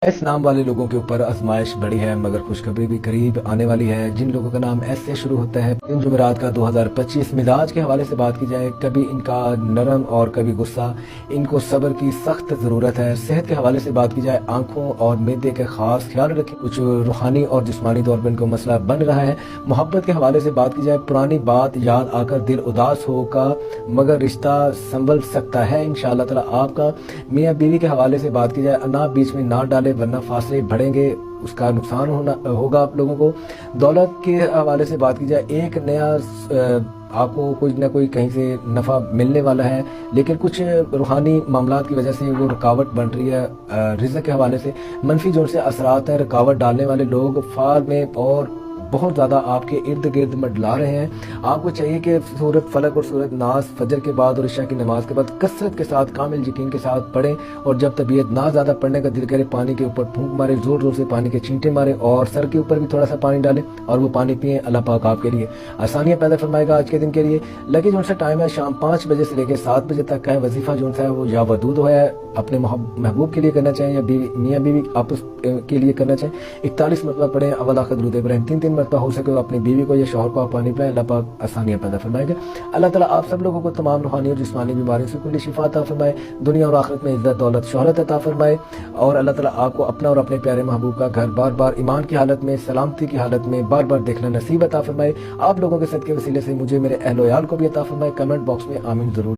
S نام والے لوگوں کے اوپر آزمائش بڑی ہے، مگر خوشخبری بھی قریب آنے والی ہے۔ جن لوگوں کا نام ایس سے شروع ہوتا ہے، ان جمعرات کا 2025 مزاج کے حوالے سے بات کی جائے، کبھی ان کا نرم اور کبھی غصہ، ان کو صبر کی سخت ضرورت ہے۔ صحت کے حوالے سے بات کی جائے، آنکھوں اور معدے کے خاص خیال رکھیں، کچھ روحانی اور جسمانی طور پر ان کو مسئلہ بن رہا ہے۔ محبت کے حوالے سے بات کی جائے، پرانی بات یاد آ کر دل اداس ہوگا، مگر رشتہ سنبھل سکتا ہے انشاءاللہ تعالی آپ کا۔ میاں بیوی کے حوالے سے بات کی جائے، انا بیچ میں نہ ڈالے ورنہ فاصلے بڑھیں گے، اس کا نقصان ہوگا آپ لوگوں کو۔ دولت کے حوالے سے بات کی جائے، ایک نیا آپ کو کوئی نہ کوئی کہیں سے نفع ملنے والا ہے، لیکن کچھ روحانی معاملات کی وجہ سے وہ رکاوٹ بن رہی ہے۔ رزق کے حوالے سے منفی جوڑ سے اثرات ہیں، رکاوٹ ڈالنے والے لوگ فال میں اور بہت زیادہ آپ کے ارد گرد منڈلا رہے ہیں۔ آپ کو چاہیے کہ سورۃ فلق اور سورۃ ناس فجر کے بعد اور عشاء کی نماز کے بعد کثرت کے ساتھ کامل یقین کے ساتھ پڑھیں، اور جب طبیعت نہ زیادہ پڑھنے کا دل کرے، پانی کے اوپر پھونک مارے، زور زور سے پانی کے چھینٹے مارے اور سر کے اوپر بھی تھوڑا سا پانی ڈالیں اور وہ پانی پئیں۔ اللہ پاک آپ کے لیے آسانیاں پیدا فرمائے گا آج کے دن کے لیے۔ لگے جو سا ٹائم ہے شام 5 بجے سے لے کے 7 بجے تک کا ہے۔ وظیفہ جو ہے وہ یا ودود ہوا ہے، اپنے محبوب کے لیے کرنا چاہیں یا میاں بیوی آپس کے لیے کرنا چاہیں۔ 41 مرتبہ پڑھیں اول آخر درود ابراہیم، 3 مرتبہ ہو سکے اپنی بیوی کو یا شوہر کو آپ پانی پلائیں، اللہ پاک آسانیاں پیدا فرمائے گا۔ اللہ تعالیٰ آپ سب لوگوں کو تمام روحانی اور جسمانی بیماریوں سے کلی شفا عطا فرمائے، دنیا اور آخرت میں عزت دولت شہرت عطا فرمائے، اور اللہ تعالیٰ آپ کو اپنا اور اپنے پیارے محبوب کا گھر بار بار ایمان کی حالت میں، سلامتی کی حالت میں بار بار دیکھنا نصیب عطا فرمائے۔ آپ لوگوں کے صدقے وسیلے سے مجھے، میرے اہل و عیال کو بھی عطا فرمائے۔ کمنٹ باکس میں آمین ضرور